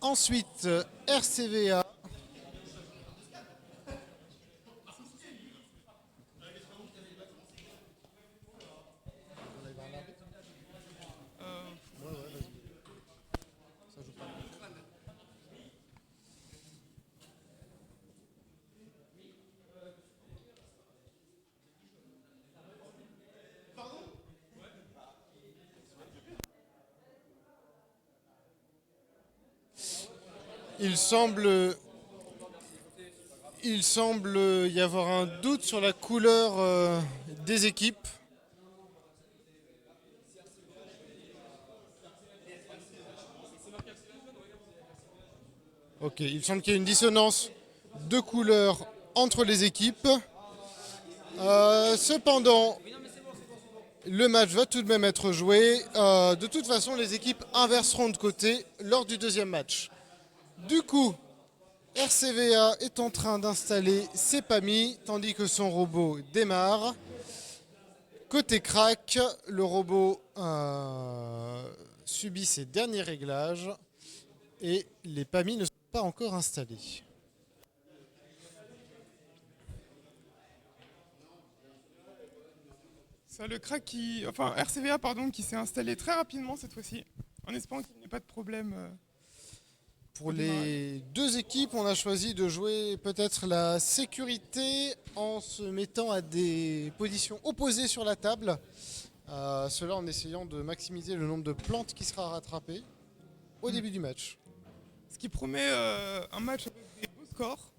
Ensuite, RCVA. Il semble y avoir un doute sur la couleur des équipes. Ok, il semble qu'il y ait une dissonance de couleurs entre les équipes. Cependant, le match va tout de même être joué. De toute façon, les équipes inverseront de côté lors du deuxième match. Du coup, RCVA est en train d'installer ses PAMI, tandis que son robot démarre. Côté crack, le robot subit ses derniers réglages et les PAMI ne sont pas encore installés. Ça, le crack RCVA qui s'est installé très rapidement cette fois-ci, en espérant qu'il n'y ait pas de problème. Pour les deux équipes, on a choisi de jouer peut-être la sécurité en se mettant à des positions opposées sur la table. Cela en essayant de maximiser le nombre de plantes qui sera rattrapé au début du match. Ce qui promet un match avec des beaux scores,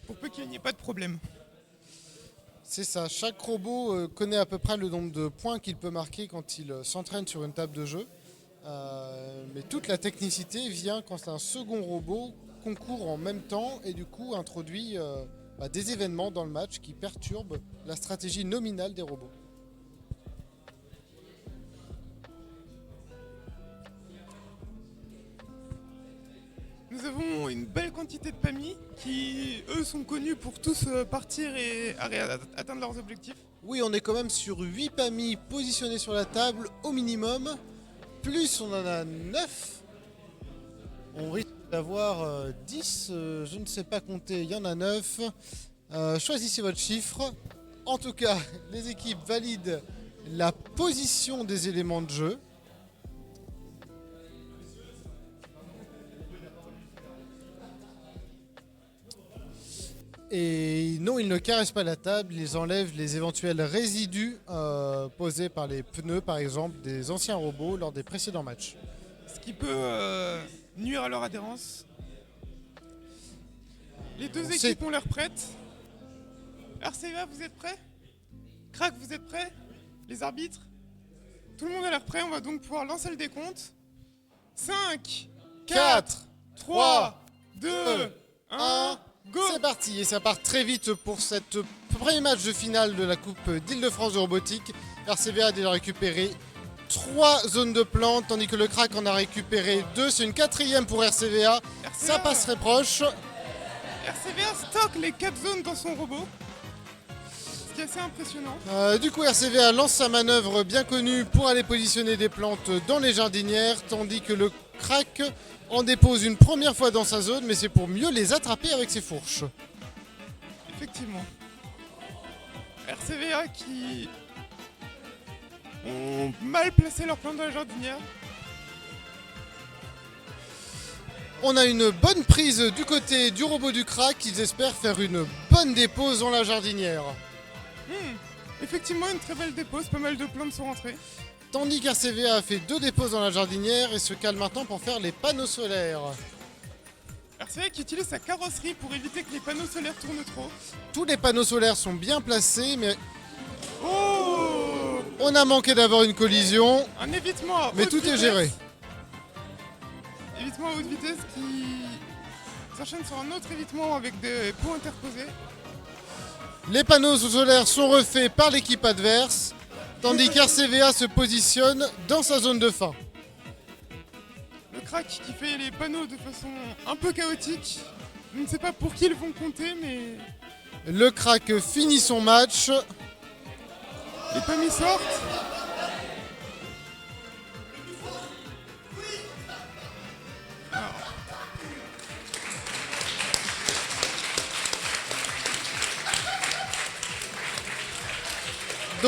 pour peu qu'il n'y ait pas de problème. C'est ça, chaque robot connaît à peu près le nombre de points qu'il peut marquer quand il s'entraîne sur une table de jeu. Mais toute la technicité vient quand un second robot concourt en même temps et du coup introduit des événements dans le match qui perturbent la stratégie nominale des robots. Nous avons une belle quantité de PAMI qui, eux, sont connus pour tous partir et atteindre leurs objectifs. Oui, on est quand même sur 8 PAMI positionnés sur la table au minimum. Plus on en a 9. On risque d'avoir 10. Je ne sais pas compter, il y en a 9. Choisissez votre chiffre. En tout cas, les équipes valident la position des éléments de jeu. Et non, ils ne caressent pas la table, ils enlèvent les éventuels résidus posés par les pneus, par exemple, des anciens robots lors des précédents matchs. Ce qui peut nuire à leur adhérence. Les deux équipes ont l'air prêtes. RCVA, vous êtes prêts? Crack, vous êtes prêts? Les arbitres? Tout le monde a l'air prêt, on va donc pouvoir lancer le décompte. 5, 4, 3, 2, 1... Go. C'est parti, et ça part très vite pour cette premier match de finale de la Coupe d'Île-de-France de robotique. RCVA a déjà récupéré 3 zones de plantes, tandis que le crack en a récupéré 2. C'est une quatrième pour RCVA. Ça passerait proche. RCVA stocke les 4 zones dans son robot, ce qui est assez impressionnant. Du coup, RCVA lance sa manœuvre bien connue pour aller positionner des plantes dans les jardinières, tandis que le crack en dépose une première fois dans sa zone, mais c'est pour mieux les attraper avec ses fourches. Effectivement. RCVA qui ont mal placé leurs plantes dans la jardinière. On a une bonne prise du côté du robot du crack. Ils espèrent faire une bonne dépose dans la jardinière. Effectivement, une très belle dépose, pas mal de plantes sont rentrées. Tandis qu'RCVA a fait 2 déposes dans la jardinière et se cale maintenant pour faire les panneaux solaires. RCVA qui utilise sa carrosserie pour éviter que les panneaux solaires tournent trop. Tous les panneaux solaires sont bien placés, mais oh, on a manqué d'avoir une collision. Un évitement à mais haute tout vitesse. est géré. Évitement à haute vitesse qui s'enchaîne sur un autre évitement avec des pots interposés. Les panneaux solaires sont refaits par l'équipe adverse, tandis qu'RCVA se positionne dans sa zone de fin. Le crack qui fait les panneaux de façon un peu chaotique. Je ne sais pas pour qui ils vont compter, mais... Le crack finit son match. Les PAMI sortent. Alors,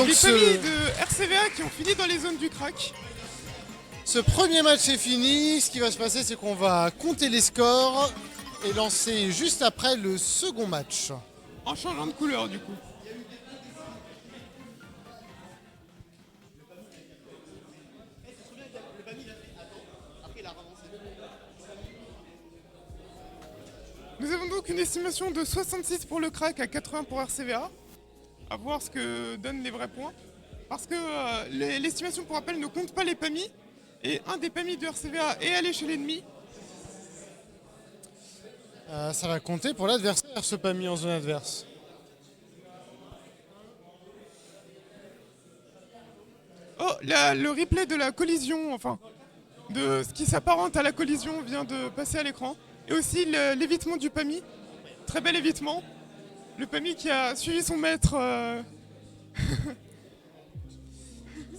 donc les familles de RCVA qui ont fini dans les zones du crack. ce premier match est fini. Ce qui va se passer, c'est qu'on va compter les scores et lancer juste après le second match. En changeant de couleur du coup. Nous avons donc une estimation de 66 pour le crack à 80 pour RCVA. À voir ce que donnent les vrais points. Parce que l'estimation pour rappel ne compte pas les PAMI. Et un des PAMI de RCVA est allé chez l'ennemi. Ça va compter pour l'adversaire, ce PAMI en zone adverse. Oh, le replay de la collision, enfin, de ce qui s'apparente à la collision vient de passer à l'écran. Et aussi l'évitement du PAMI. Très bel évitement. Le PAMI qui a suivi son maître.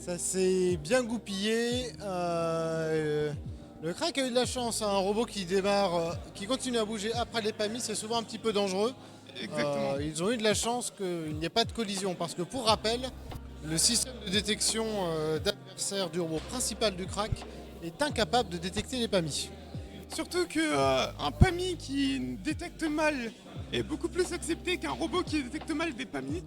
Ça s'est bien goupillé. Le crack a eu de la chance. Un robot qui démarre, qui continue à bouger après les PAMI, c'est souvent un petit peu dangereux. Exactement. Ils ont eu de la chance qu'il n'y ait pas de collision. Parce que pour rappel, le système de détection d'adversaire du robot principal du crack est incapable de détecter les PAMI. Surtout qu'un PAMI qui détecte mal est beaucoup plus accepté qu'un robot qui détecte mal des PAMI.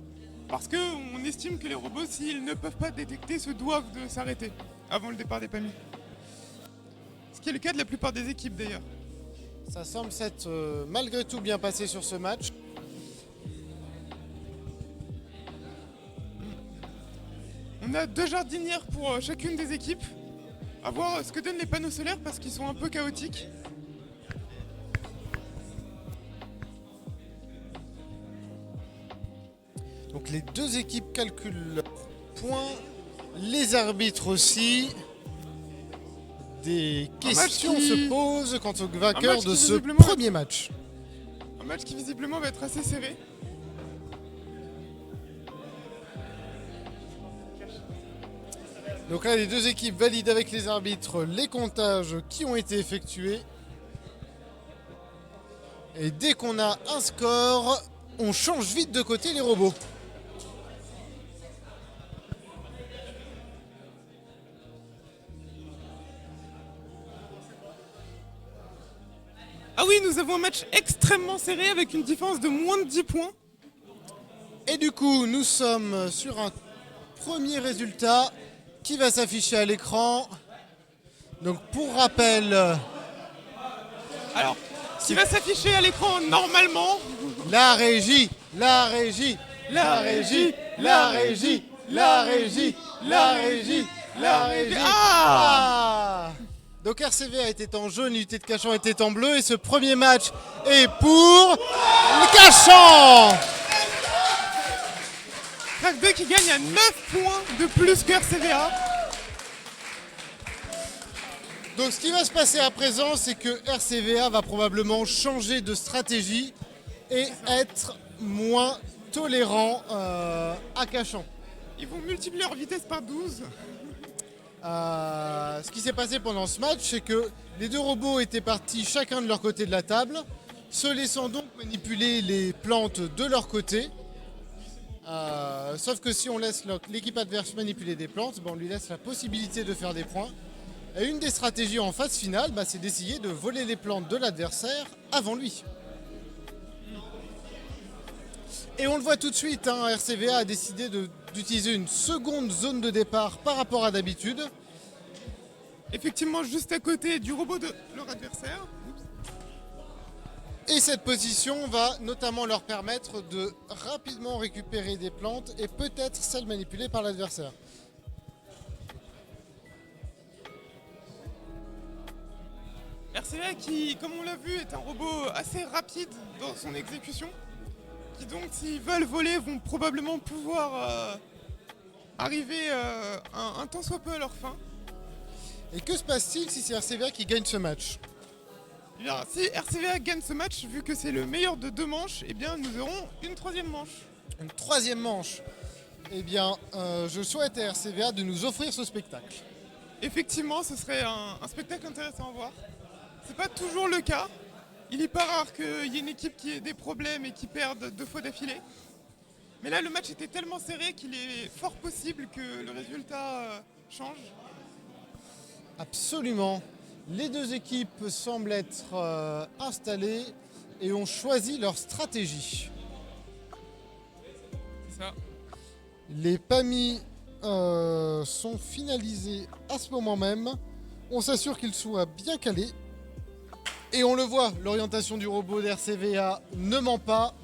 Parce qu'on estime que les robots, s'ils ne peuvent pas détecter, se doivent de s'arrêter avant le départ des PAMI. Ce qui est le cas de la plupart des équipes d'ailleurs. Ça semble s'être malgré tout bien passé sur ce match. On a 2 jardinières pour chacune des équipes. À voir ce que donnent les panneaux solaires parce qu'ils sont un peu chaotiques. Donc les deux équipes calculent leurs points, les arbitres aussi. Des questions se posent quant au vainqueur de ce premier match. Un match qui visiblement va être assez serré. Donc là, les deux équipes valident avec les arbitres les comptages qui ont été effectués. Et dès qu'on a un score, on change vite de côté les robots. Ah oui, nous avons un match extrêmement serré avec une différence de moins de 10 points. Et du coup, nous sommes sur un premier résultat qui va s'afficher à l'écran. Donc pour rappel, Alors, ce qui va s'afficher à l'écran normalement. la régie, la régie, la régie, la régie, la régie, la régie, la régie. Ah! Donc RCVA était en jaune, l'unité de Cachan était en bleu et ce premier match est pour le Cachan. Crack 2 qui gagne à 9 points de plus que RCVA. Donc ce qui va se passer à présent, c'est que RCVA va probablement changer de stratégie et être moins tolérant à Cachan. Ils vont multiplier leur vitesse par 12. Ce qui s'est passé pendant ce match, c'est que les deux robots étaient partis chacun de leur côté de la table, se laissant donc manipuler les plantes de leur côté. Sauf que si on laisse l'équipe adverse manipuler des plantes, on lui laisse la possibilité de faire des points. Et une des stratégies en phase finale, c'est d'essayer de voler les plantes de l'adversaire avant lui. Et on le voit tout de suite, RCVA a décidé d'utiliser une seconde zone de départ par rapport à d'habitude. Effectivement, juste à côté du robot de leur adversaire. Et cette position va notamment leur permettre de rapidement récupérer des plantes et peut-être celles manipulées par l'adversaire. RCVA qui, comme on l'a vu, est un robot assez rapide dans son exécution. Qui donc, s'ils veulent voler, vont probablement pouvoir arriver un tant soit peu à leur fin. Et que se passe-t-il si c'est RCVA qui gagne ce match ? Eh bien, si RCVA gagne ce match, vu que c'est le meilleur de 2 manches, eh bien, nous aurons une 3e manche. Une 3e manche. Eh bien, je souhaite à RCVA de nous offrir ce spectacle. Effectivement, ce serait un spectacle intéressant à voir. C'est pas toujours le cas. Il est pas rare qu'il y ait une équipe qui ait des problèmes et qui perde 2 fois d'affilée. Mais là, le match était tellement serré qu'il est fort possible que le résultat change. Absolument. Les deux équipes semblent être installées et ont choisi leur stratégie. C'est ça. Les PAMI sont finalisés à ce moment même. On s'assure qu'ils soient bien calés. Et on le voit, l'orientation du robot d'RCVA ne ment pas.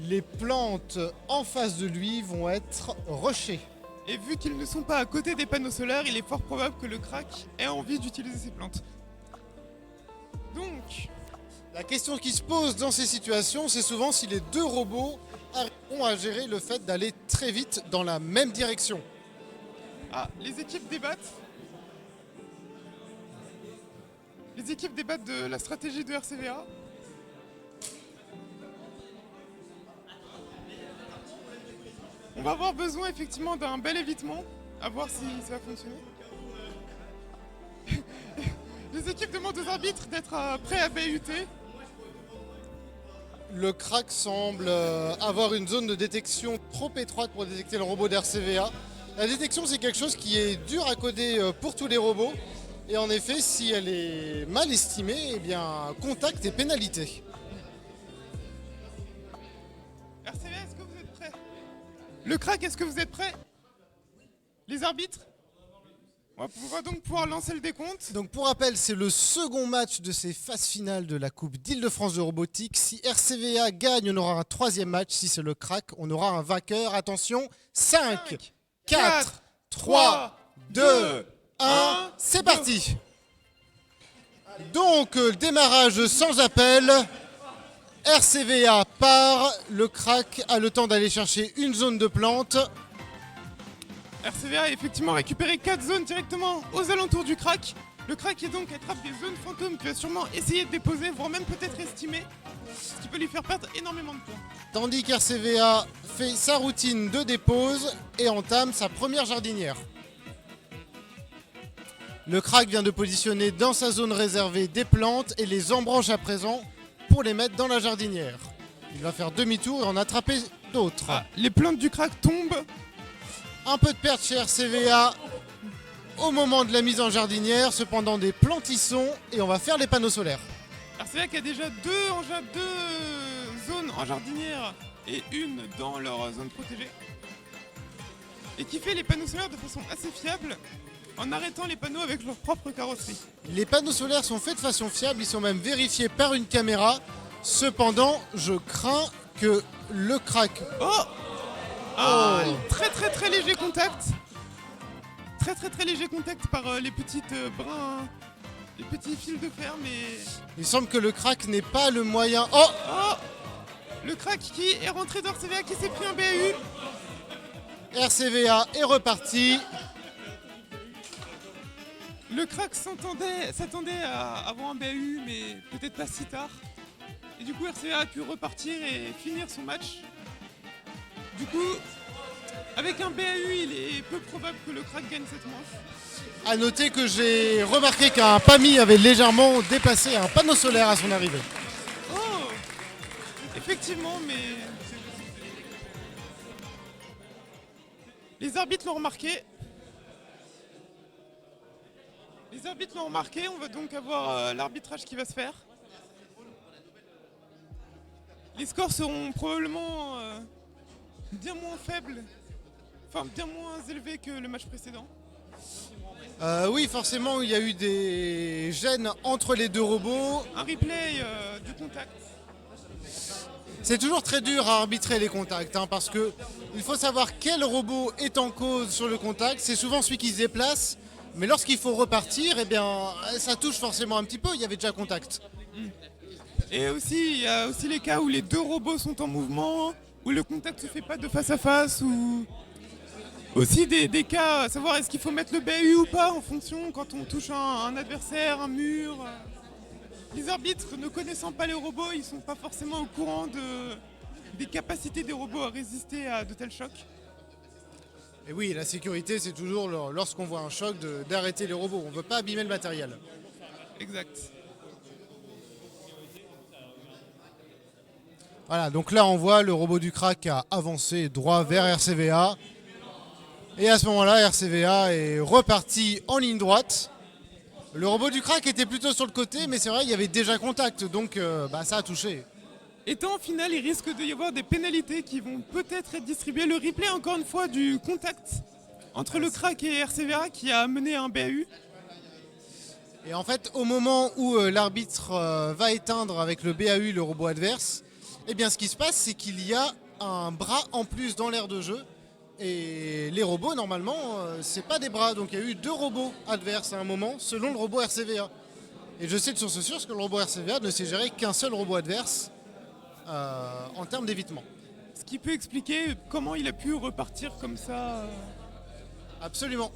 Les plantes en face de lui vont être rushées. Et vu qu'ils ne sont pas à côté des panneaux solaires, il est fort probable que le crack ait envie d'utiliser ces plantes. Donc, La question qui se pose dans ces situations, c'est souvent si les deux robots arriveront à gérer le fait d'aller très vite dans la même direction. les équipes débattent. Les équipes débattent de la stratégie de RCVA. On va avoir besoin effectivement d'un bel évitement, à voir si ça va fonctionner. Les équipes demandent aux arbitres d'être prêts à BUT. Le crack semble avoir une zone de détection trop étroite pour détecter le robot d'RCVA. La détection, c'est quelque chose qui est dur à coder pour tous les robots. Et en effet, si elle est mal estimée, eh bien, contact et pénalité. RCVA, est-ce que vous êtes prêts? Le crack, est-ce que vous êtes prêts? Les arbitres? On va donc pouvoir lancer le décompte. Donc pour rappel, c'est le second match de ces phases finales de la Coupe d'Île-de-France de robotique. Si RCVA gagne, on aura un troisième match. Si c'est le crack, on aura un vainqueur. Attention, 5, 4, 3, 2, 1, c'est parti. Donc démarrage sans appel. RCVA part, le crack a le temps d'aller chercher une zone de plante. RCVA a effectivement récupéré 4 zones directement aux alentours du crack. Le crack est donc attrape des zones fantômes qu'il va sûrement essayer de déposer, voire même peut-être estimer, ce qui peut lui faire perdre énormément de points. Tandis qu'RCVA fait sa routine de dépose et entame sa première jardinière. Le crack vient de positionner dans sa zone réservée des plantes et les embranche à présent pour les mettre dans la jardinière. Il va faire demi-tour et en attraper d'autres. Les plantes du crack tombent. Un peu de perte chez RCVA au moment de la mise en jardinière, cependant des plantissons et on va faire les panneaux solaires. RCVA qui a déjà deux zones en jardinière et une dans leur zone protégée. Et qui fait les panneaux solaires de façon assez fiable en arrêtant les panneaux avec leur propre carrosserie. Les panneaux solaires sont faits de façon fiable, ils sont même vérifiés par une caméra. Cependant, je crains que le crack... Très très très léger contact. Très très très léger contact par les petites brins, les petits fils de fer, mais... Il semble que le crack n'est pas le moyen... Le crack qui est rentré dans RCVA, qui s'est pris un BAU. RCVA est reparti. Le crack s'attendait à avoir un BAU, mais peut-être pas si tard. Et du coup, RCVA a pu repartir et finir son match. Du coup, avec un BAU, il est peu probable que le crack gagne cette manche. A noter que j'ai remarqué qu'un PAMI avait légèrement dépassé un panneau solaire à son arrivée. Oh, effectivement, mais... Les arbitres l'ont remarqué. On va donc avoir l'arbitrage qui va se faire. Les scores seront probablement bien moins faibles, enfin bien moins élevés que le match précédent. Oui, forcément, il y a eu des gênes entre les deux robots. Un replay du contact. C'est toujours très dur à arbitrer les contacts, parce que il faut savoir quel robot est en cause sur le contact. C'est souvent celui qui se déplace, mais lorsqu'il faut repartir, eh bien, ça touche forcément un petit peu. Il y avait déjà contact. Et aussi, il y a aussi les cas où les deux robots sont en mouvement, où le contact se fait pas de face à face, ou aussi des cas à savoir est-ce qu'il faut mettre le BAU ou pas en fonction quand on touche un adversaire, un mur. Les arbitres, ne connaissant pas les robots, ils sont pas forcément au courant des capacités des robots à résister à de tels chocs. Et oui, la sécurité, c'est toujours lorsqu'on voit un choc d'arrêter les robots. On ne veut pas abîmer le matériel. Exact. Voilà, donc là on voit le robot du crack a avancé droit vers RCVA. Et à ce moment-là, RCVA est reparti en ligne droite. Le robot du crack était plutôt sur le côté, mais c'est vrai, il y avait déjà contact, donc ça a touché. Étant en finale, il risque d'y avoir des pénalités qui vont peut-être être distribuées. Le replay, encore une fois, du contact entre le crack et RCVA qui a amené un BAU. Et en fait, au moment où l'arbitre va éteindre avec le BAU le robot adverse, eh bien ce qui se passe, c'est qu'il y a un bras en plus dans l'aire de jeu. Et les robots, normalement, c'est pas des bras. Donc il y a eu 2 robots adverses à un moment, selon le robot RCVA. Et je sais de source sûre que le robot RCVA ne sait gérer qu'un seul robot adverse en termes d'évitement. Ce qui peut expliquer comment il a pu repartir comme ça. Absolument.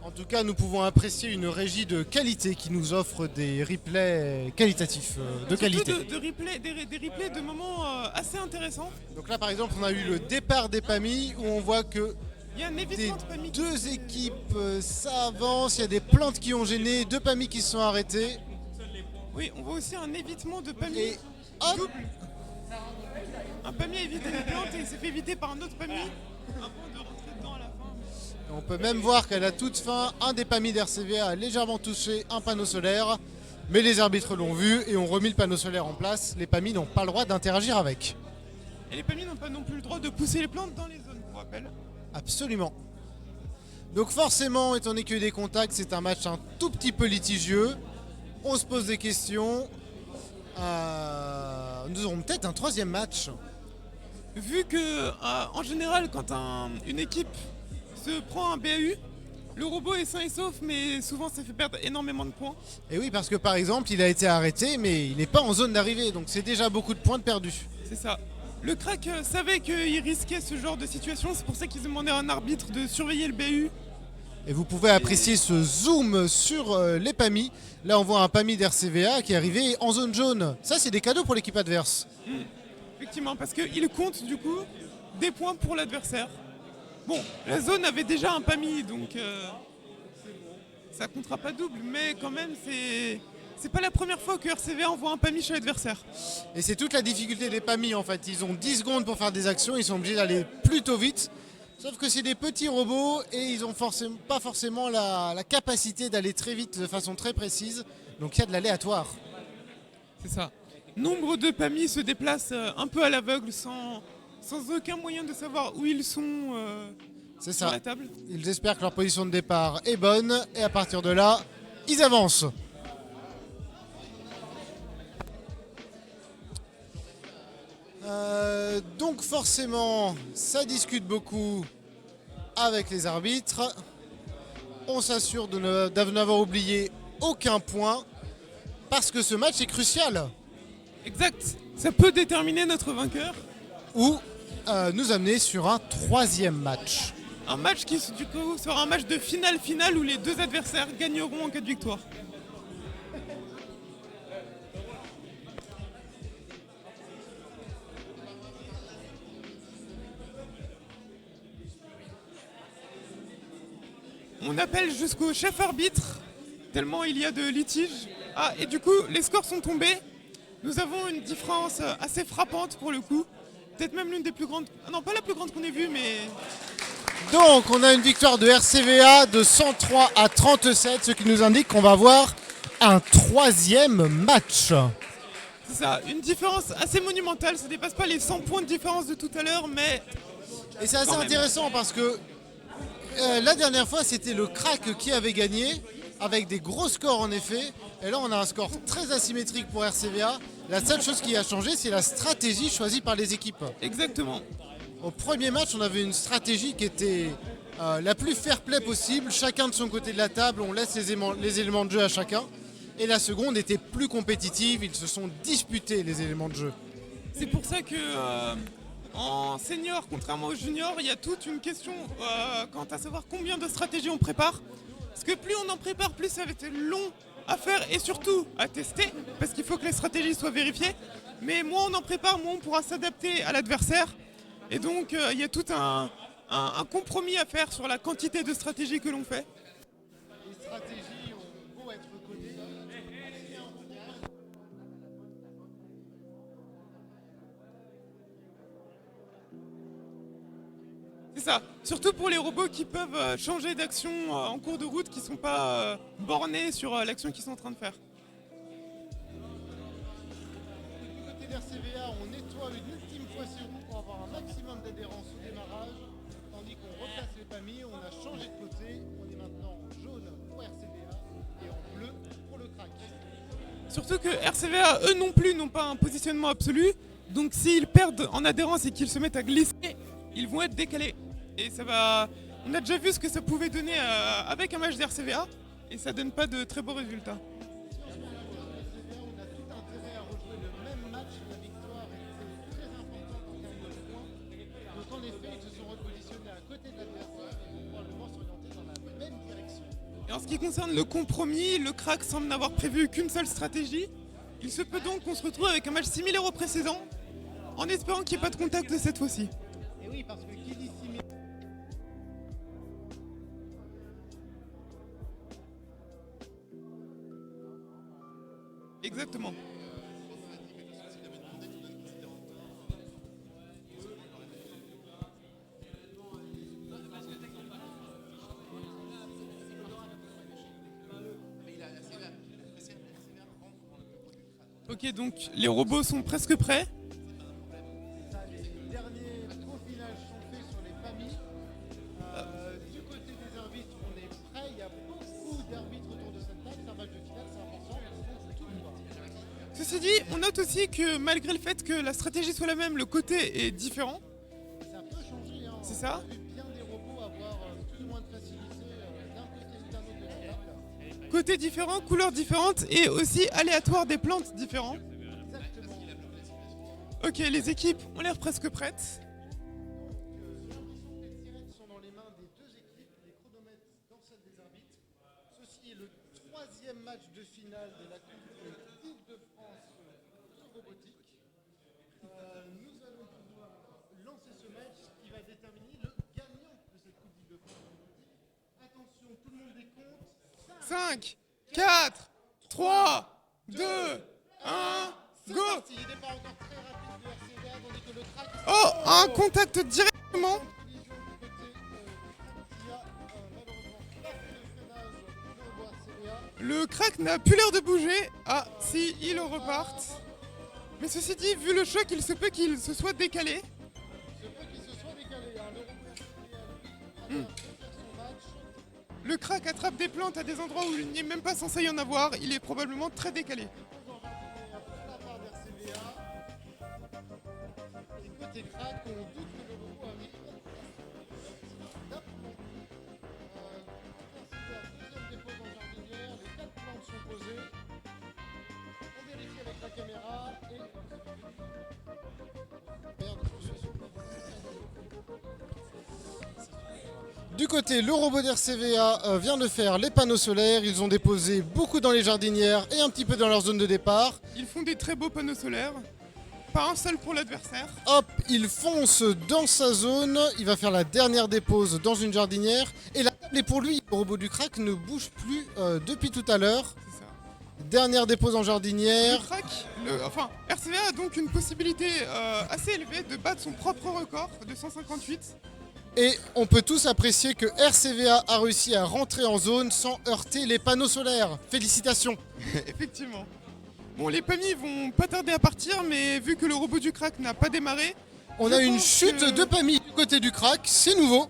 En tout cas, nous pouvons apprécier une régie de qualité qui nous offre des replays qualitatifs, de qualité. Surtout des replays de moments assez intéressants. Donc là, par exemple, on a eu le départ des PAMI où on voit que Il y a un des évitement de PAMI. 2 équipes, ça avance, il y a des plantes qui ont gêné, 2 PAMI qui se sont arrêtés. Oui, on voit aussi un évitement de PAMI. Et hop, Double. Un PAMI a évité les plantes et il s'est fait éviter par un autre PAMI. Avant de rentrer dedans à la fin. on peut même voir qu'à la toute fin, un des PAMI d'RCVA a légèrement touché un panneau solaire. Mais les arbitres l'ont vu et ont remis le panneau solaire en place. Les PAMI n'ont pas le droit d'interagir avec. Et les PAMI n'ont pas non plus le droit de pousser les plantes dans les zones, pour rappel. Absolument. Donc forcément, étant donné qu'il y a eu des contacts, c'est un match un tout petit peu litigieux. On se pose des questions. Nous aurons peut-être un 3e match. Vu que, en général, quand une équipe se prend un BAU, le robot est sain et sauf, mais souvent ça fait perdre énormément de points. Et oui, parce que par exemple, il a été arrêté, mais il n'est pas en zone d'arrivée. Donc c'est déjà beaucoup de points de perdus. C'est ça. Le crack savait qu'il risquait ce genre de situation, c'est pour ça qu'ils demandaient à un arbitre de surveiller le BAU. Et vous pouvez apprécier ce zoom sur les PAMI. Là, on voit un PAMI d'RCVA qui est arrivé en zone jaune. Ça, c'est des cadeaux pour l'équipe adverse. Effectivement, parce qu'il compte du coup des points pour l'adversaire. Bon, la zone avait déjà un PAMI, donc ça comptera pas double, mais quand même, c'est pas la première fois que RCVA envoie un PAMI chez l'adversaire. Et c'est toute la difficulté des PAMI en fait. Ils ont 10 secondes pour faire des actions, ils sont obligés d'aller plutôt vite. Sauf que c'est des petits robots et ils n'ont pas forcément la capacité d'aller très vite de façon très précise. Donc il y a de l'aléatoire. C'est ça. Nombre de PAMI se déplacent un peu à l'aveugle sans aucun moyen de savoir où ils sont C'est sur ça. la table. Ils espèrent que leur position de départ est bonne et à partir de là, ils avancent. Donc forcément, ça discute beaucoup avec les arbitres. On s'assure de n'avoir oublié aucun point parce que ce match est crucial Exact. Ça peut déterminer notre vainqueur. ou nous amener sur un 3e match. Un match qui du coup sera un match de finale où les deux adversaires gagneront en cas de victoire. On appelle jusqu'au chef arbitre, tellement il y a de litiges. Ah, et du coup, les scores sont tombés. Nous avons une différence assez frappante pour le coup. Peut-être même l'une des plus grandes... Ah non, pas la plus grande qu'on ait vue, mais... Donc on a une victoire de RCVA de 103 à 37, ce qui nous indique qu'on va avoir un 3e match. C'est ça, une différence assez monumentale. Ça dépasse pas les 100 points de différence de tout à l'heure, mais... Et c'est assez intéressant parce que la dernière fois c'était le crack qui avait gagné avec des gros scores en effet. Et là on a un score très asymétrique pour RCVA. La seule chose qui a changé c'est la stratégie choisie par les équipes. Exactement. Au premier match on avait une stratégie qui était la plus fair-play possible. Chacun de son côté de la table, on laisse les éléments de jeu à chacun. Et la seconde était plus compétitive, ils se sont disputés les éléments de jeu. C'est pour ça que en senior, contrairement aux juniors, il y a toute une question quant à savoir combien de stratégies on prépare. Parce que plus on en prépare, plus ça va être long à faire et surtout à tester, parce qu'il faut que les stratégies soient vérifiées. Mais moins on en prépare, moins on pourra s'adapter à l'adversaire. Et donc il y a tout un compromis à faire sur la quantité de stratégies que l'on fait. Les stratégies ont beau être codées. C'est ça. Surtout pour les robots qui peuvent changer d'action en cours de route, qui sont pas bornés sur l'action qu'ils sont en train de faire. Du côté d'RCVA, on nettoie une ultime fois ses roues pour avoir un maximum d'adhérence au démarrage, tandis qu'on replace les PAMI, on a changé de côté, on est maintenant en jaune pour RCVA et en bleu pour le crack. Surtout que RCVA, eux non plus, n'ont pas un positionnement absolu. Donc s'ils perdent en adhérence et qu'ils se mettent à glisser, ils vont être décalés. Et ça va... On a déjà vu ce que ça pouvait donner avec un match d'RCVA. Et ça donne pas de très beaux résultats. On a tout intérêt à rejouer le même match. La victoire était très importante en termes de points. Donc en effet, ils se sont repositionnés à côté de l'adversaire et vont probablement s'orienter dans la même direction. Et en ce qui concerne le compromis, le crack semble n'avoir prévu qu'une seule stratégie. Il se peut donc qu'on se retrouve avec un match similaire au précédent, en espérant qu'il n'y ait pas de contact cette fois-ci. Et oui, parce que qui dit similaire... Exactement. Ok, donc les robots sont presque prêts. Les derniers profilage sont faits sur les familles. Du côté des arbitres, on est prêt. Il y a beaucoup d'arbitres autour de cette table. C'est un match de finale, c'est important. Il faut tout voir. Ceci dit, on note aussi que malgré le fait que la stratégie soit la même, le côté est différent. Ça peut changer. Hein. C'est ça. On a vu bien des robots avoir plus ou moins de facilité d'un côté ou d'un autre de la table. Côté différent, couleurs différentes et aussi aléatoire des plantes différents. Exactement. Ok, les équipes ont l'air presque prêtes. Les sirènes sont dans les mains des deux équipes. Les chronomètres dans celle des arbitres. Ceci est le troisième match de finale de la Coupe de France de robotique. Nous allons pouvoir lancer ce match qui va déterminer le gagnant de cette Coupe de France de robotique. Attention, tout le monde décompte. 5, 4, 3, 2, 1, C'est go! parti. Il départ encore très rapide de RCVA, tandis que le crack... Oh, un contact directement. Collision du côté qui a malheureusement pas fait le freinage du robot RCVA. Le crack n'a plus l'air de bouger. Ah, si, il repart. Mais ceci dit, vu le choc, il se peut qu'il se soit décalé. Il se peut qu'il se soit décalé. Hein. Le robot RCVA, lui, a fait faire son match. Le crack attrape des plantes à des endroits où il n'est même pas censé y en avoir. Il est probablement très décalé. Et côté crack, on doute que le robot arrive d'aplomb. Deuxième dépôt en jardinière, les 4 plantes sont posées. On vérifie avec la caméra et du côté, le robot d'RCVA vient de faire les panneaux solaires. Ils ont déposé beaucoup dans les jardinières et un petit peu dans leur zone de départ. Ils font des très beaux panneaux solaires. Pas un seul pour l'adversaire. Hop, il fonce dans sa zone. Il va faire la dernière dépose dans une jardinière. Et la table est pour lui. Le robot du crack ne bouge plus depuis tout à l'heure. C'est ça. Dernière dépose en jardinière. Le crack, RCVA a donc une possibilité assez élevée de battre son propre record de 158. Et on peut tous apprécier que RCVA a réussi à rentrer en zone sans heurter les panneaux solaires. Félicitations. Effectivement. Bon, les PAMI vont pas tarder à partir, mais vu que le robot du crack n'a pas démarré... On je a une pense chute que- de PAMI du côté du crack, c'est nouveau.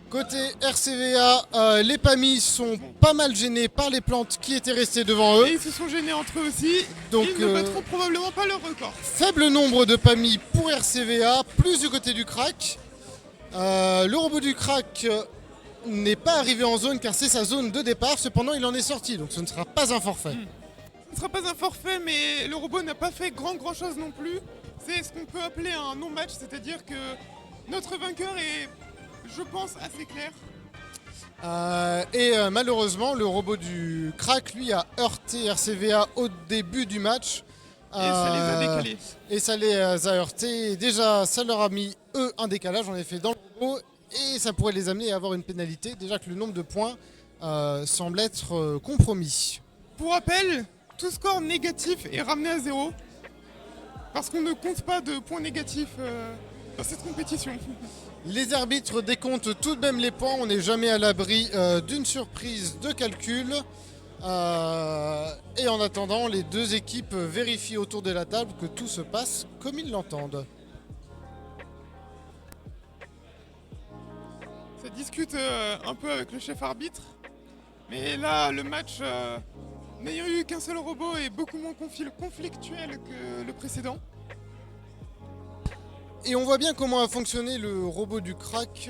Côté RCVA, les PAMI sont pas mal gênés par les plantes qui étaient restées devant eux. Et ils se sont gênés entre eux aussi. Donc, Ils ne battront probablement pas leur record. faible nombre de PAMI pour RCVA, plus du côté du crack. Le robot du crack n'est pas arrivé en zone car c'est sa zone de départ, cependant il en est sorti, donc ce ne sera pas un forfait. Ce ne sera pas un forfait, mais le robot n'a pas fait grand chose non plus. C'est ce qu'on peut appeler un non-match, c'est-à-dire que notre vainqueur est, je pense, assez clair. Malheureusement, le robot du crack, lui, a heurté RCVA au début du match. Et ça les a décalés. Et ça les a heurtés. Déjà, ça leur a mis, eux, un décalage, en effet, dans le robot. Et ça pourrait les amener à avoir une pénalité. Déjà que le nombre de points semble être compromis. Pour rappel, tout score négatif est ramené à 0. Parce qu'on ne compte pas de points négatifs dans cette compétition. Les arbitres décomptent tout de même les points, on n'est jamais à l'abri d'une surprise de calcul. Et en attendant, les deux équipes vérifient autour de la table que tout se passe comme ils l'entendent. Ça discute un peu avec le chef arbitre, mais là, le match, n'ayant eu qu'un seul robot, est beaucoup moins conflictuel que le précédent. Et on voit bien comment a fonctionné le robot du crack,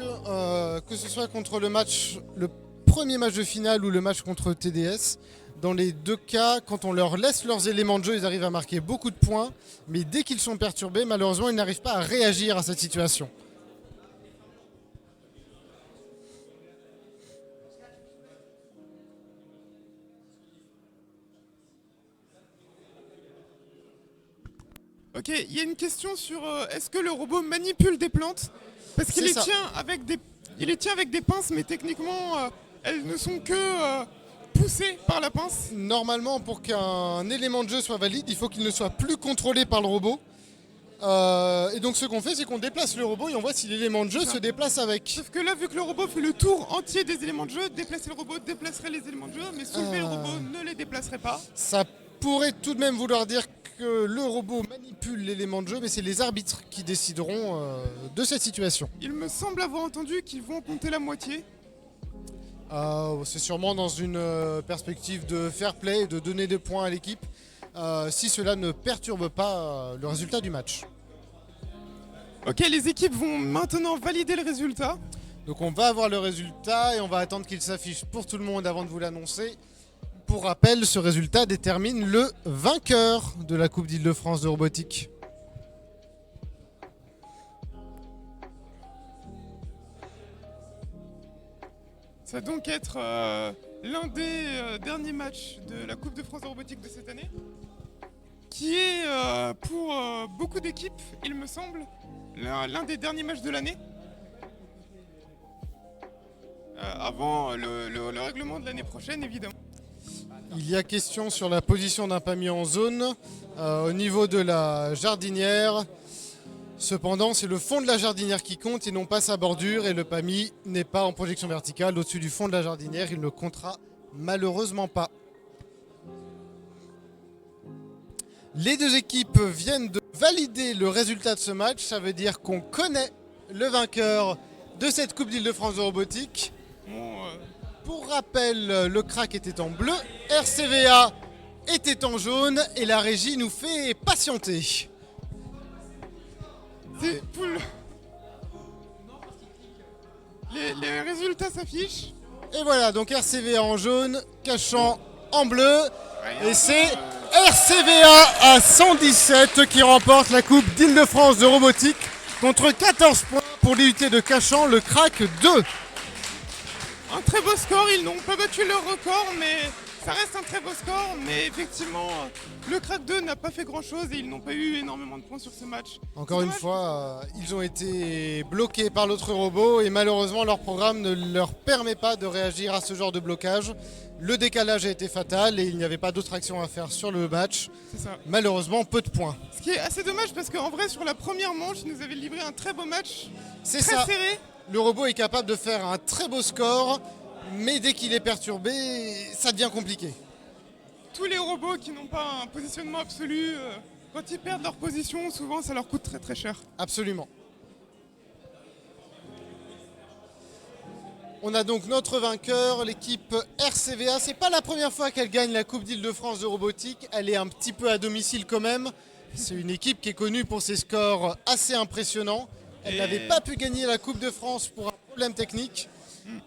que ce soit contre le premier match de finale ou le match contre TDS. Dans les deux cas, quand on leur laisse leurs éléments de jeu, ils arrivent à marquer beaucoup de points. Mais dès qu'ils sont perturbés, malheureusement, ils n'arrivent pas à réagir à cette situation. Ok, il y a une question sur est-ce que le robot manipule des plantes? Parce qu'il C'est les ça. tient avec des pinces, mais techniquement, elles ne sont que poussées par la pince. Normalement, pour qu'un élément de jeu soit valide, il faut qu'il ne soit plus contrôlé par le robot. Et donc ce qu'on fait, c'est qu'on déplace le robot et on voit si l'élément de jeu se déplace avec. Sauf que là, vu que le robot fait le tour entier des éléments de jeu, déplacer le robot déplacerait les éléments de jeu, mais soulever le robot ne les déplacerait pas. Ça pourrait tout de même vouloir dire que le robot manipule l'élément de jeu, mais c'est les arbitres qui décideront de cette situation. Il me semble avoir entendu qu'ils vont compter la moitié. C'est sûrement dans une perspective de fair play et de donner des points à l'équipe, si cela ne perturbe pas le résultat du match. Ok, les équipes vont maintenant valider le résultat. Donc on va avoir le résultat et on va attendre qu'il s'affiche pour tout le monde avant de vous l'annoncer. Pour rappel, ce résultat détermine le vainqueur de la Coupe d'Île-de-France de robotique. Ça va donc être l'un des derniers matchs de la Coupe de France de robotique de cette année, qui est pour beaucoup d'équipes, il me semble, l'un des derniers matchs de l'année, avant le règlement de l'année prochaine, évidemment. Il y a question sur la position d'un pamier en zone au niveau de la jardinière. Cependant, c'est le fond de la jardinière qui compte et non pas sa bordure, et le PAMI n'est pas en projection verticale au-dessus du fond de la jardinière, il ne comptera malheureusement pas. Les deux équipes viennent de valider le résultat de ce match, ça veut dire qu'on connaît le vainqueur de cette Coupe d'Île-de-France de robotique. Bon, Pour rappel, le crack était en bleu, RCVA était en jaune et la régie nous fait patienter. c'est poule. Les résultats s'affichent. Et voilà, donc RCVA en jaune, Cachan en bleu. Et c'est RCVA à 117 qui remporte la Coupe d'Île-de-France de robotique contre 14 points pour l'unité de Cachan, le crack 2. Un très beau score, ils n'ont pas battu leur record, mais ça reste un très beau score. Mais effectivement, le crack 2 n'a pas fait grand chose et ils n'ont pas eu énormément de points sur ce match. Encore C'est une dommage. fois, ils ont été bloqués par l'autre robot et malheureusement leur programme ne leur permet pas de réagir à ce genre de blocage. Le décalage a été fatal et il n'y avait pas d'autre action à faire sur le match. C'est ça. Malheureusement, peu de points. Ce qui est assez dommage parce qu'en vrai, sur la première manche, ils nous avaient livré un très beau match, C'est très ça. serré. Le robot est capable de faire un très beau score, mais dès qu'il est perturbé, ça devient compliqué. Tous les robots qui n'ont pas un positionnement absolu, quand ils perdent leur position, souvent ça leur coûte très très cher. Absolument. On a donc notre vainqueur, l'équipe RCVA. C'est pas la première fois qu'elle gagne la Coupe d'Île-de-France de robotique. Elle est un petit peu à domicile quand même. C'est une équipe qui est connue pour ses scores assez impressionnants. Elle n'avait pas pu gagner la Coupe de France pour un problème technique.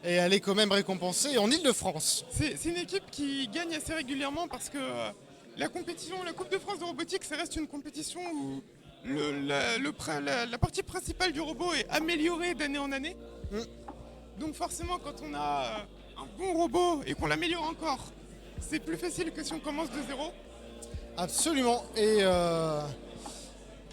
Et elle est quand même récompensée en Île-de-France. C'est une équipe qui gagne assez régulièrement parce que la compétition, la Coupe de France de robotique, ça reste une compétition où la partie principale du robot est améliorée d'année en année. Donc forcément, quand on a un bon robot et qu'on l'améliore encore, c'est plus facile que si on commence de zéro. Absolument. Et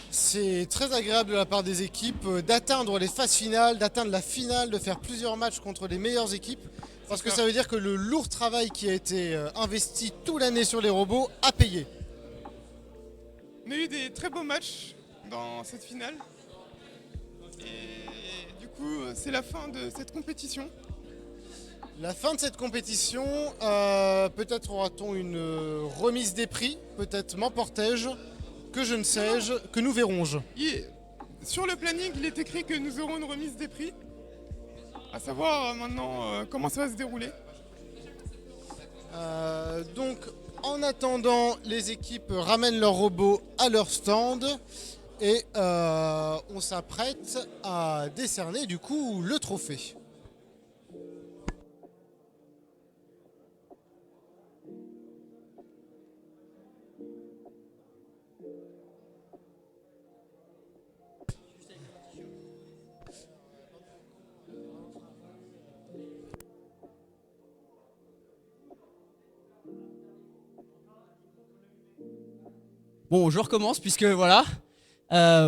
c'est très agréable de la part des équipes d'atteindre les phases finales, d'atteindre la finale, de faire plusieurs matchs contre les meilleures équipes. Parce que ça veut dire que le lourd travail qui a été investi toute l'année sur les robots a payé. On a eu des très beaux matchs dans cette finale. Et du coup, c'est la fin de cette compétition. La fin de cette compétition, peut-être aura-t-on une remise des prix, peut-être m'emportai-je, que je ne sais-je, que nous verrons-je. Sur le planning, il est écrit que nous aurons une remise des prix. À savoir maintenant comment ça va se dérouler. Donc, en attendant, les équipes ramènent leurs robots à leur stand et on s'apprête à décerner du coup le trophée. Bon, je recommence puisque voilà.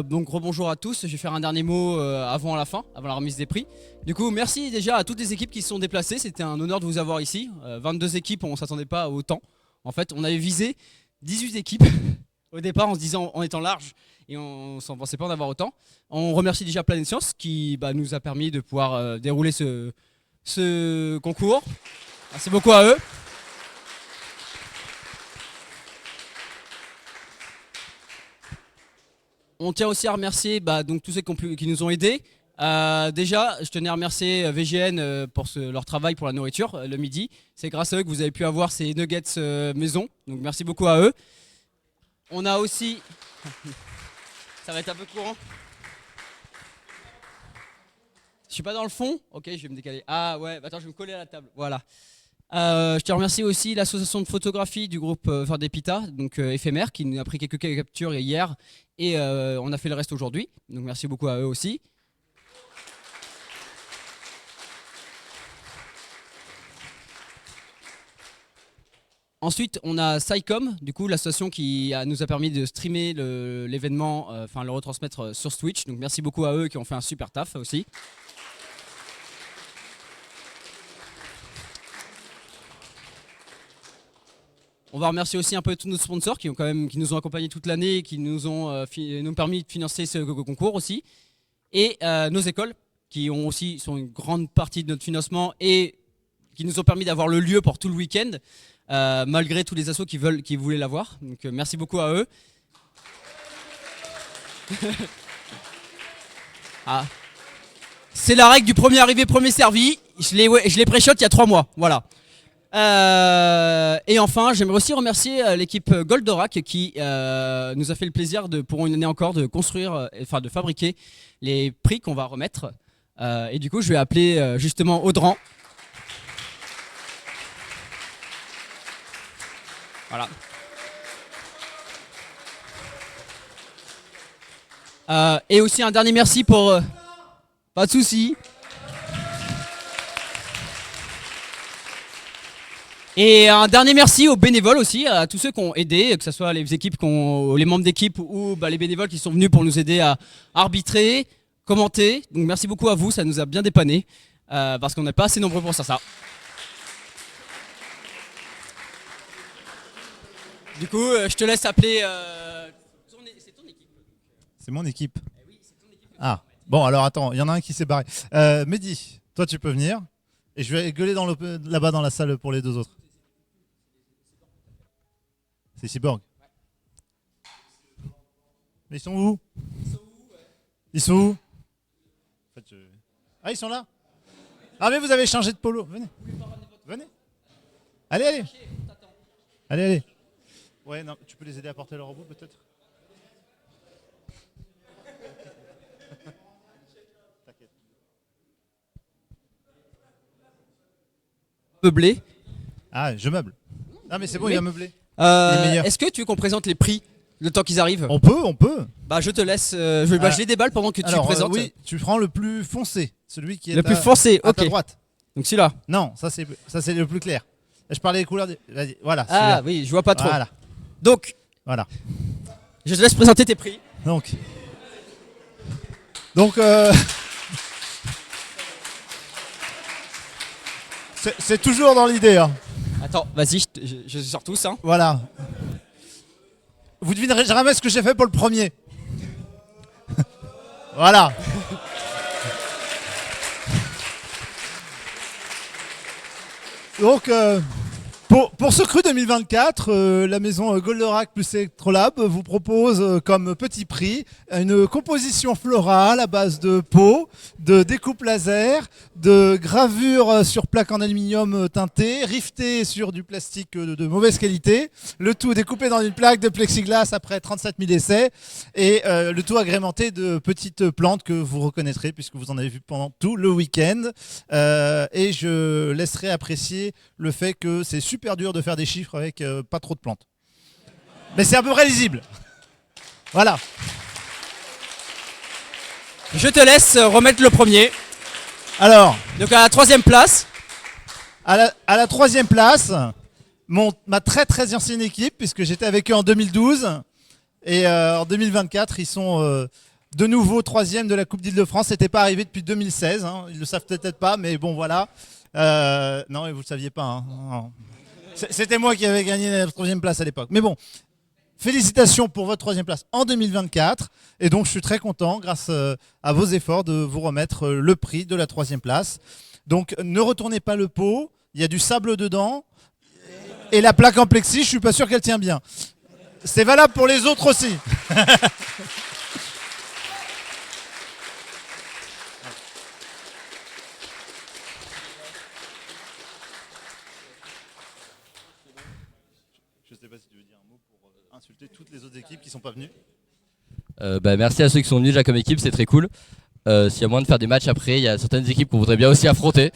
Donc rebonjour à tous, je vais faire un dernier mot avant la fin, avant la remise des prix. Du coup, merci déjà à toutes les équipes qui se sont déplacées, c'était un honneur de vous avoir ici. 22 équipes, on ne s'attendait pas à autant. En fait, on avait visé 18 équipes au départ en se disant, en étant large, et on ne s'en pensait pas en avoir autant. On remercie déjà Planète Science qui nous a permis de pouvoir dérouler ce concours. Merci beaucoup à eux. On tient aussi à remercier donc tous ceux qui nous ont aidés. Déjà, je tenais à remercier VGN pour leur travail pour la nourriture le midi. C'est grâce à eux que vous avez pu avoir ces nuggets maison. Donc merci beaucoup à eux. On a aussi... Ça va être un peu courant. Je suis pas dans le fond. Ok, je vais me décaler. Ah ouais, attends, je vais me coller à la table. Voilà. Je te remercie aussi l'association de photographie du groupe Verdepita, donc éphémère, qui nous a pris quelques captures hier et on a fait le reste aujourd'hui. Donc merci beaucoup à eux aussi. Ensuite, on a SciCom, du coup l'association qui nous a permis de streamer l'événement, enfin le retransmettre sur Twitch. Donc merci beaucoup à eux qui ont fait un super taf aussi. On va remercier aussi un peu tous nos sponsors qui nous ont accompagnés toute l'année et qui nous ont permis de financer ce concours aussi. Et nos écoles qui sont une grande partie de notre financement et qui nous ont permis d'avoir le lieu pour tout le week-end, malgré tous les assos qui voulaient l'avoir. Donc merci beaucoup à eux. Ah. C'est la règle du premier arrivé, premier servi. Je l'ai pré-shot il y a 3 mois. Voilà. Et enfin, j'aimerais aussi remercier l'équipe Goldorak qui nous a fait le plaisir pour une année encore de construire, de fabriquer les prix qu'on va remettre. Et du coup, je vais appeler justement Audran. Voilà. Et aussi un dernier merci pour... pas de soucis. Et un dernier merci aux bénévoles aussi, à tous ceux qui ont aidé, que ce soit les équipes, les membres d'équipe ou les bénévoles qui sont venus pour nous aider à arbitrer, commenter. Donc merci beaucoup à vous, ça nous a bien dépanné, parce qu'on n'est pas assez nombreux pour ça. Du coup, je te laisse appeler... c'est ton équipe. C'est mon équipe. Oui, c'est ton équipe. Ah, bon alors attends, il y en a un qui s'est barré. Mehdi, toi tu peux venir, et je vais gueuler là-bas dans la salle pour les deux autres. C'est Cyborg. Ouais. Mais ils sont où? Ils sont où? En fait, ah, ils sont là? Ah, mais vous avez changé de polo. Venez. Venez. Allez. Allez. Ouais, non, tu peux les aider à porter leur robot peut-être? T'inquiète. Meublé. Ah, je meuble. Ah, mais c'est bon, oui. Il a meublé. Est-ce que tu veux qu'on présente les prix le temps qu'ils arrivent? On peut. Bah je te laisse, je les déballe pendant que tu présentes. Oui, tu prends le plus foncé, celui qui est le plus foncé, à ta droite. Donc celui-là. Non, ça c'est le plus clair. Je parlais des couleurs. Vas-y, voilà. Ah oui, je vois pas trop. Voilà. Donc, voilà. Je te laisse présenter tes prix. Donc c'est toujours dans l'idée. Hein. Attends, vas-y, je sors tous. Hein. Voilà. Vous devinerez jamais ce que j'ai fait pour le premier. Voilà. Donc, pour ce cru 2024, la maison Goldorak plus Electrolab vous propose comme petit prix une composition florale à base de pots, de découpe laser, de gravure sur plaque en aluminium teintée, rivetée sur du plastique de mauvaise qualité, le tout découpé dans une plaque de plexiglas après 37 000 essais et le tout agrémenté de petites plantes que vous reconnaîtrez puisque vous en avez vu pendant tout le week-end. Et je laisserai apprécier le fait que c'est super dur de faire des chiffres avec pas trop de plantes. Mais c'est à peu près lisible. Voilà. Je te laisse remettre le premier. Alors, Donc à la 3e place. à la 3e place, ma très très ancienne équipe, puisque j'étais avec eux en 2012. Et en 2024, ils sont de nouveau 3e de la Coupe d'Île-de-France. C'était pas arrivé depuis 2016. Hein. Ils le savent peut-être pas, mais bon, voilà. Non, et vous le saviez pas. Hein. Non. C'était moi qui avais gagné la 3e place à l'époque. Mais bon, félicitations pour votre 3e place en 2024. Et donc, je suis très content, grâce à vos efforts, de vous remettre le prix de la 3e place. Donc, ne retournez pas le pot. Il y a du sable dedans. Et la plaque en plexi, je suis pas sûr qu'elle tient bien. C'est valable pour les autres aussi. Je sais pas si tu veux dire un mot pour insulter toutes les autres équipes qui sont pas venues. Merci à ceux qui sont venus déjà comme équipe, c'est très cool. S'il y a moyen de faire des matchs après, il y a certaines équipes qu'on voudrait bien aussi affronter.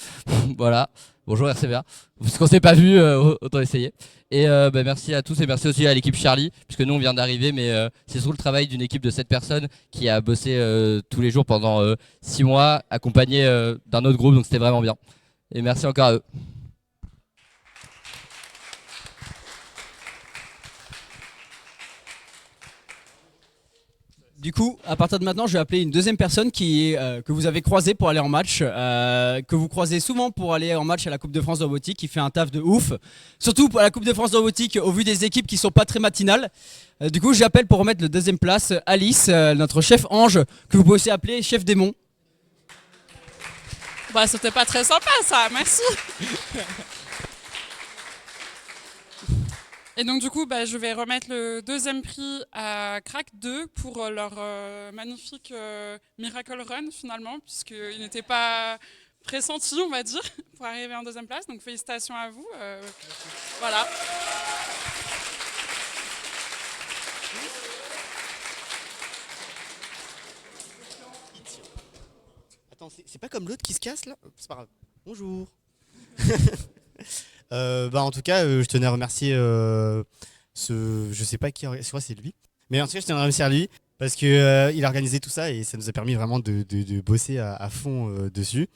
Voilà. Bonjour RCVA. Parce qu'on s'est pas vu, autant essayer. Et merci à tous et merci aussi à l'équipe Charlie, puisque nous on vient d'arriver, mais c'est surtout le travail d'une équipe de 7 personnes qui a bossé tous les jours pendant 6 mois, accompagné d'un autre groupe, donc c'était vraiment bien. Et merci encore à eux. Du coup, à partir de maintenant, je vais appeler une deuxième personne que vous avez croisée pour aller en match, que vous croisez souvent pour aller en match à la Coupe de France de robotique, qui fait un taf de ouf. Surtout pour la Coupe de France de robotique, au vu des équipes qui sont pas très matinales. Du coup, j'appelle pour remettre le 2e place Alice, notre chef ange, que vous pouvez aussi appeler chef démon. Bah, c'était pas très sympa ça, merci. Et donc du coup, je vais remettre le 2e prix à Crack 2 pour leur magnifique Miracle Run finalement, puisqu'ils n'étaient pas pressentis, on va dire, pour arriver en 2e place. Donc félicitations à vous. Voilà. Attends, c'est pas comme l'autre qui se casse là? C'est pas grave. Bonjour. En tout cas, je tenais à remercier je sais pas qui, je crois que c'est lui. Mais en tout cas, je tenais à remercier lui parce que il a organisé tout ça et ça nous a permis vraiment de bosser à fond dessus.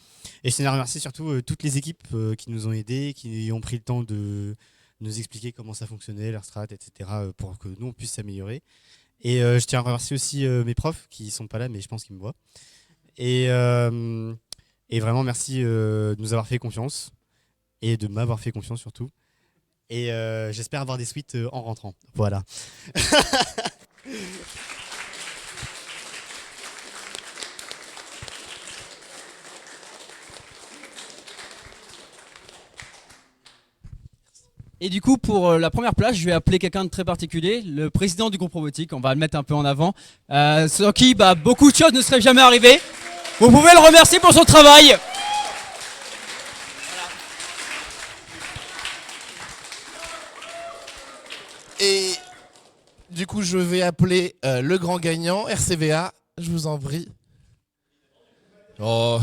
Et je tenais à remercier surtout toutes les équipes qui nous ont aidés, qui ont pris le temps de nous expliquer comment ça fonctionnait, leur strat, etc. pour que nous on puisse s'améliorer. Et je tiens à remercier aussi mes profs qui sont pas là, mais je pense qu'ils me voient. Et vraiment merci de nous avoir fait confiance. Et de m'avoir fait confiance surtout. Et j'espère avoir des suites en rentrant. Voilà. Et du coup, pour la première place, je vais appeler quelqu'un de très particulier, le président du groupe robotique. On va le mettre un peu en avant. Sans qui beaucoup de choses ne seraient jamais arrivées. Vous pouvez le remercier pour son travail. Et du coup, je vais appeler le grand gagnant, RCVA. Je vous en prie. Oh,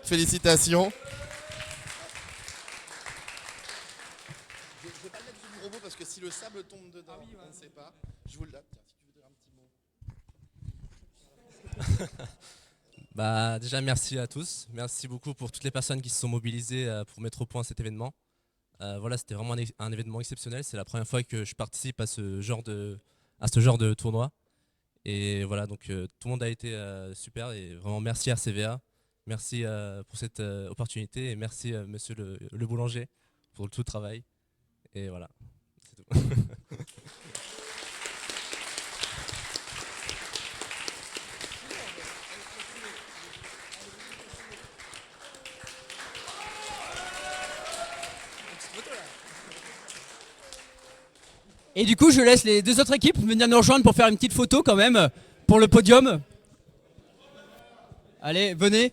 félicitations. Je ne vais pas le mettre sur le robot parce que si le sable tombe dedans, on ne sait pas. Je vous le donne. Tiens, si tu veux dire un petit mot. Déjà, merci à tous. Merci beaucoup pour toutes les personnes qui se sont mobilisées pour mettre au point cet événement. Voilà, c'était vraiment un événement exceptionnel. C'est la première fois que je participe à ce genre de tournoi. Et voilà, donc tout le monde a été super. Et vraiment, merci RCVA. Merci pour cette opportunité. Et merci monsieur le boulanger pour tout le travail. Et voilà, c'est tout. Et du coup, je laisse les deux autres équipes venir nous rejoindre pour faire une petite photo quand même pour le podium. Allez, venez.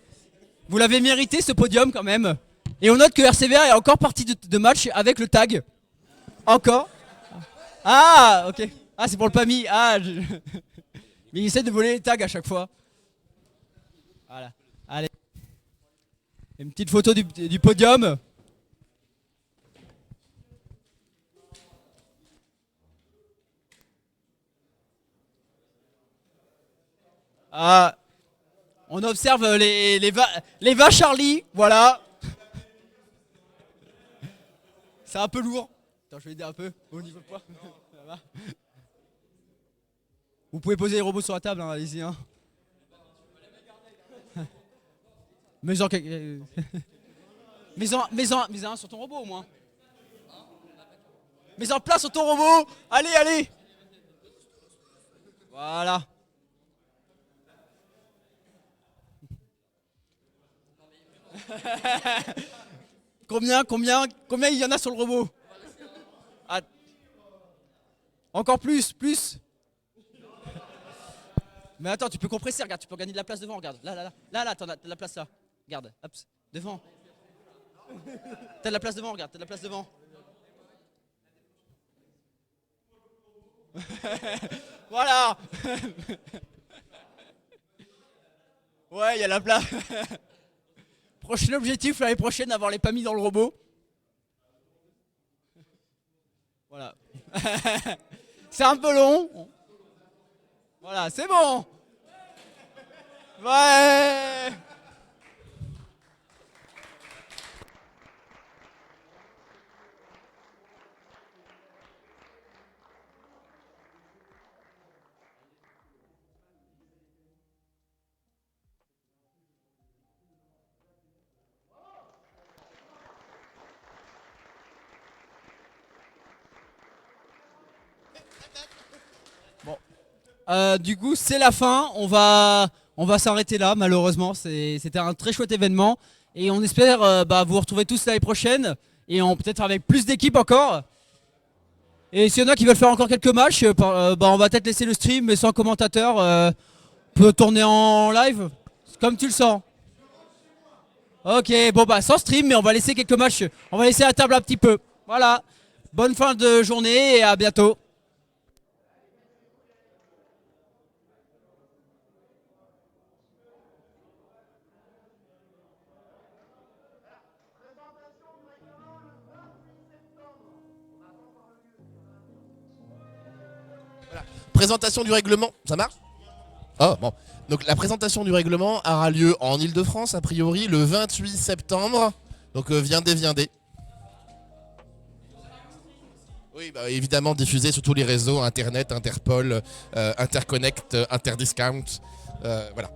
Vous l'avez mérité ce podium quand même. Et on note que RCVA est encore partie de match avec le tag. Encore. Ah, ok. Ah, c'est pour le PAMI. Ah, mais il essaie de voler les tags à chaque fois. Voilà. Allez. Une petite photo du podium. Ah, on observe les va Charlie, voilà. C'est un peu lourd. Attends, je vais aider un peu au niveau de poids. Ça va. Vous pouvez poser les robots sur la table, hein, allez-y. Hein. Mets-en un sur ton robot au moins. Mets-en place sur ton robot. Allez, allez. Voilà. Combien il y en a sur le robot? Ah. Encore plus. Mais attends, tu peux compresser, regarde, tu peux gagner de la place devant, regarde. Là, t'as de la place là. Regarde, hop, devant. T'as de la place devant, regarde, t'as de la place devant. Voilà. Ouais, il y a la place. Prochain objectif l'année prochaine, avoir les PAMI dans le robot. Voilà. C'est un peu long. Voilà, c'est bon. Ouais. Du coup, c'est la fin. On va s'arrêter là, malheureusement. C'était un très chouette événement. Et on espère vous retrouver tous l'année prochaine. Et peut-être avec plus d'équipes encore. Et s'il y en a qui veulent faire encore quelques matchs, on va peut-être laisser le stream, mais sans commentateur. Peut tourner en live, comme tu le sens. Ok, sans stream, mais on va laisser quelques matchs. On va laisser la table un petit peu. Voilà. Bonne fin de journée et à bientôt. Présentation du règlement, ça marche? Oh bon. Donc la présentation du règlement aura lieu en Ile-de-France, a priori, le 28 septembre. Donc viendez. Oui, évidemment diffusé sur tous les réseaux, Internet, Interpol, Interconnect, Interdiscount. Voilà.